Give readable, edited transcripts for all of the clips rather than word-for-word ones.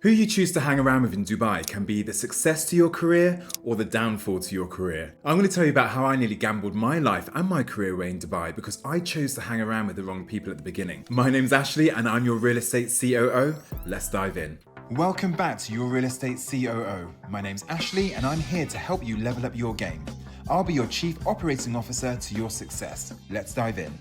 Who you choose to hang around with in Dubai can be the success to your career or the downfall to your career. I'm going to tell you about how I nearly gambled my life and my career away in Dubai because I chose to hang around with the wrong people at the beginning. My name's Ashley and I'm your real estate COO. Let's dive in. Welcome back to Your Real Estate COO. My name's Ashley and I'm here to help you level up your game. I'll be your Chief Operating Officer to your success. Let's dive in.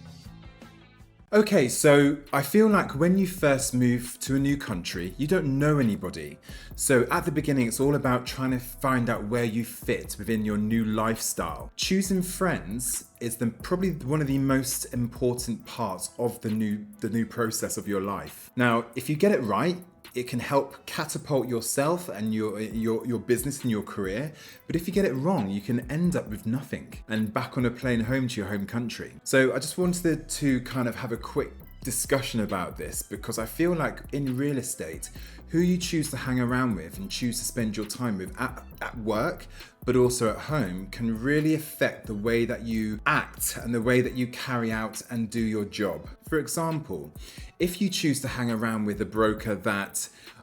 Okay, so I feel like when you first move to a new country, you don't know anybody. So at the beginning, it's all about trying to find out where you fit within your new lifestyle. Choosing friends is probably one of the most important parts of the new process of your life. Now, if you get it right, it can help catapult yourself and your business and your career. But if you get it wrong, you can end up with nothing and back on a plane home to your home country. So I just wanted to kind of have a quick discussion about this because I feel like in real estate, who you choose to hang around with and choose to spend your time with at work, but also at home, can really affect the way that you act and the way that you carry out and do your job. For example, if you choose to hang around with a broker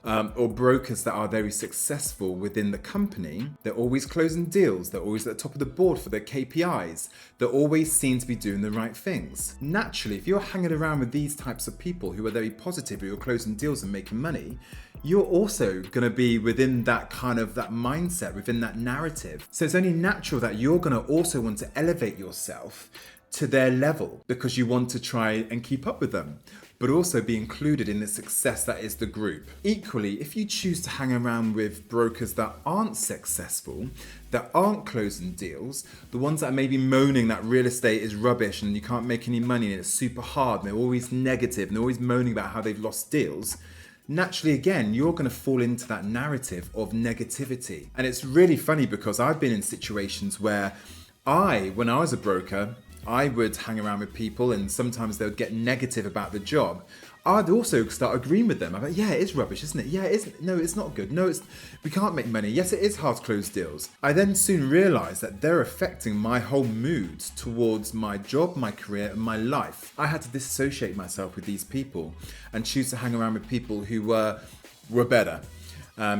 or brokers that are very successful within the company, they're always closing deals, they're always at the top of the board for their KPIs, they always seem to be doing the right things. Naturally, if you're hanging around with these types of people who are very positive, who are closing deals and making money, you're also going to be within that kind of that mindset, within that narrative. So it's only natural that you're going to also want to elevate yourself to their level because you want to try and keep up with them, but also be included in the success that is the group. Equally, if you choose to hang around with brokers that aren't successful, that aren't closing deals, the ones that are maybe moaning that real estate is rubbish and you can't make any money and it's super hard and they're always negative and they're always moaning about how they've lost deals, naturally, again, you're going to fall into that narrative of negativity. And it's really funny because I've been in situations where when I was a broker, I would hang around with people and sometimes they would get negative about the job. I'd also start agreeing with them. I'm like, yeah, it is rubbish, isn't it? Yeah, it isn't. No, it's not good. No, we can't make money. Yes, it is hard to close deals. I then soon realized that they're affecting my whole mood towards my job, my career, and my life. I had to disassociate myself with these people and choose to hang around with people who were better.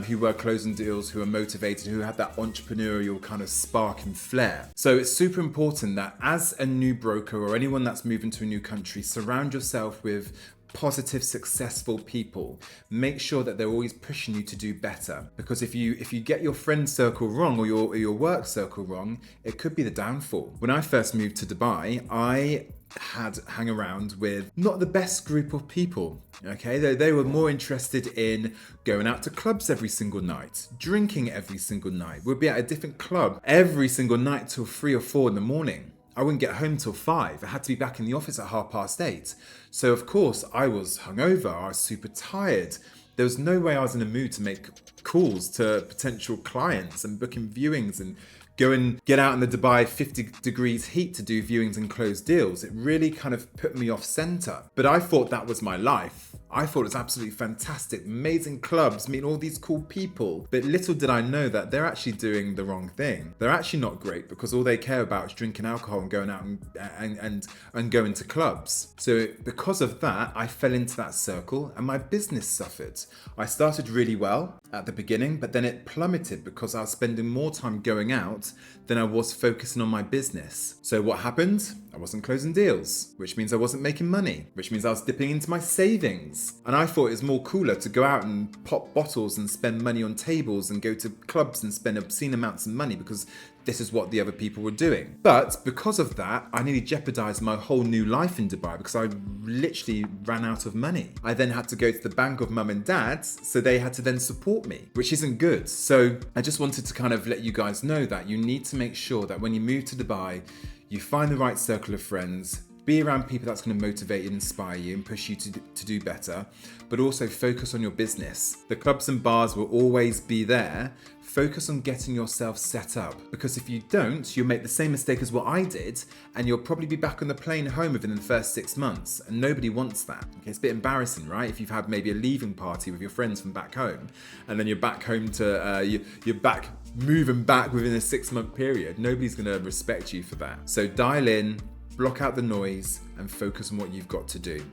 Who were closing deals, who were motivated, who had that entrepreneurial kind of spark and flair. So it's super important that as a new broker or anyone that's moving to a new country, surround yourself with positive, successful people. Make sure that they're always pushing you to do better. Because if you get your friend circle wrong or your work circle wrong, it could be the downfall. When I first moved to Dubai, I had hang around with not the best group of people. Okay, they were more interested in going out to clubs every single night, drinking every single night. We'd be at a different club every single night till 3 or 4 in the morning. I wouldn't get home till 5. I had to be back in the office at 8:30. So of course I was hungover, I was super tired. There was no way I was in a mood to make calls to potential clients and booking viewings and go and get out in the Dubai 50 degrees heat to do viewings and close deals. It really kind of put me off center. But I thought that was my life. I thought it was absolutely fantastic, amazing clubs, meeting all these cool people. But little did I know that they're actually doing the wrong thing. They're actually not great because all they care about is drinking alcohol and going out and going to clubs. So because of that, I fell into that circle and my business suffered. I started really well at the beginning, but then it plummeted because I was spending more time going out than I was focusing on my business. So what happened? I wasn't closing deals, which means I wasn't making money, which means I was dipping into my savings. And I thought it was more cooler to go out and pop bottles and spend money on tables and go to clubs and spend obscene amounts of money because this is what the other people were doing. But because of that, I nearly jeopardized my whole new life in Dubai because I literally ran out of money. I then had to go to the bank of mum and dad, so they had to then support me, which isn't good. So I just wanted to kind of let you guys know that you need to make sure that when you move to Dubai, you find the right circle of friends, be around people that's going to motivate and inspire you and push you to do better, but also focus on your business. The clubs and bars will always be there. Focus on getting yourself set up, because if you don't, you'll make the same mistake as what I did and you'll probably be back on the plane home within the first 6 months, and nobody wants that. Okay, it's a bit embarrassing, right? If you've had maybe a leaving party with your friends from back home and then you're back home to, you're back moving back within a 6-month period, nobody's going to respect you for that. So dial in, block out the noise and focus on what you've got to do.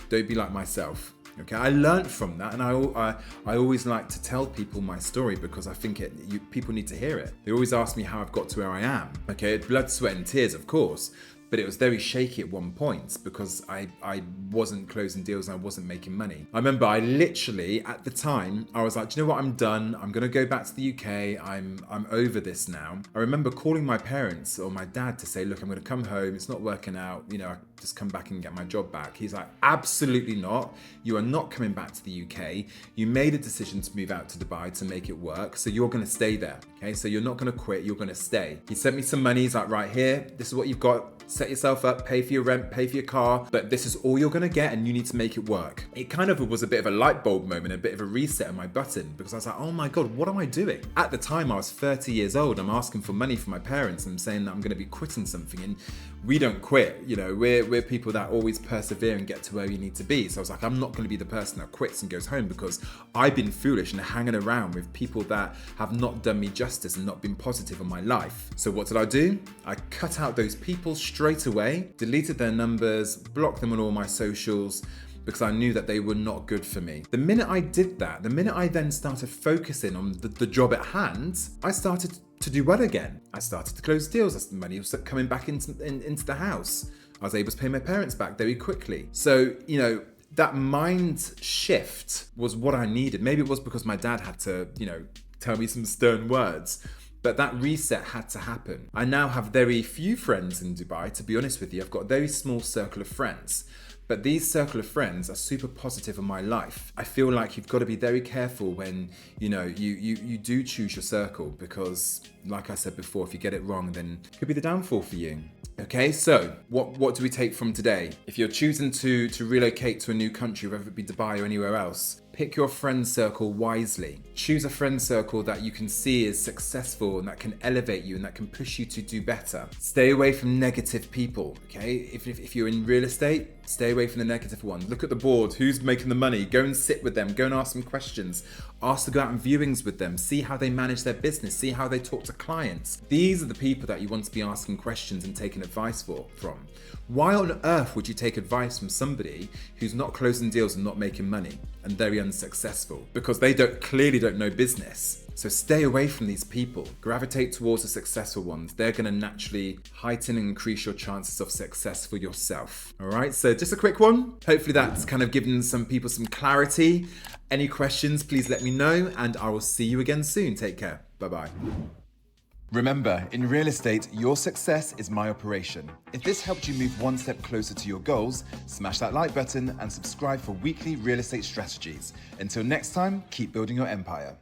Don't be like myself. Okay, I learned from that, and I always like to tell people my story because I think people need to hear it. They always ask me how I've got to where I am. Okay, blood, sweat, and tears, of course. But it was very shaky at one point because I wasn't closing deals and I wasn't making money. I remember I literally, at the time, I was like, do you know what, I'm done. I'm gonna go back to the UK. I'm over this now. I remember calling my parents or my dad to say, look, I'm gonna come home. It's not working out. You know, I just come back and get my job back. He's like, absolutely not. You are not coming back to the UK. You made a decision to move out to Dubai to make it work. So you're gonna stay there. Okay, so you're not gonna quit, you're gonna stay. He sent me some money. He's like, right here, this is what you've got. Set yourself up, pay for your rent, pay for your car, but this is all you're gonna get and you need to make it work. It kind of was a bit of a light bulb moment, a bit of a reset on my button because I was like, oh my God, what am I doing? At the time I was 30 years old, I'm asking for money from my parents and saying that I'm gonna be quitting something, and we don't quit, you know, we're people that always persevere and get to where you need to be. So I was like, I'm not gonna be the person that quits and goes home because I've been foolish and hanging around with people that have not done me justice and not been positive in my life. So what did I do? I cut out those people straight away, deleted their numbers, blocked them on all my socials because I knew that they were not good for me. The minute I did that, the minute I then started focusing on the job at hand, I started to do well again. I started to close deals, money was coming back into the house. I was able to pay my parents back very quickly. So, you know, that mind shift was what I needed. Maybe it was because my dad had to, you know, tell me some stern words. But that reset had to happen. I now have very few friends in Dubai, to be honest with you. I've got a very small circle of friends. But these circle of friends are super positive in my life. I feel like you've got to be very careful when, you know, you do choose your circle because, like I said before, if you get it wrong, then it could be the downfall for you. Okay, so what do we take from today? If you're choosing to relocate to a new country, whether it be Dubai or anywhere else, pick your friend circle wisely. Choose a friend circle that you can see is successful and that can elevate you and that can push you to do better. Stay away from negative people, okay? If you're in real estate, stay away from the negative ones. Look at the board, who's making the money? Go and sit with them, go and ask them questions. Ask to go out on viewings with them, see how they manage their business, see how they talk to clients. These are the people that you want to be asking questions and taking advice from. Why on earth would you take advice from somebody who's not closing deals and not making money and very unsuccessful? Because they clearly don't know business. So stay away from these people. Gravitate towards the successful ones. They're going to naturally heighten and increase your chances of success for yourself. All right, so just a quick one. Hopefully that's kind of given some people some clarity. Any questions, please let me know, and I will see you again soon. Take care. Bye-bye. Remember, in real estate, your success is my operation. If this helped you move one step closer to your goals, smash that like button and subscribe for weekly real estate strategies. Until next time, keep building your empire.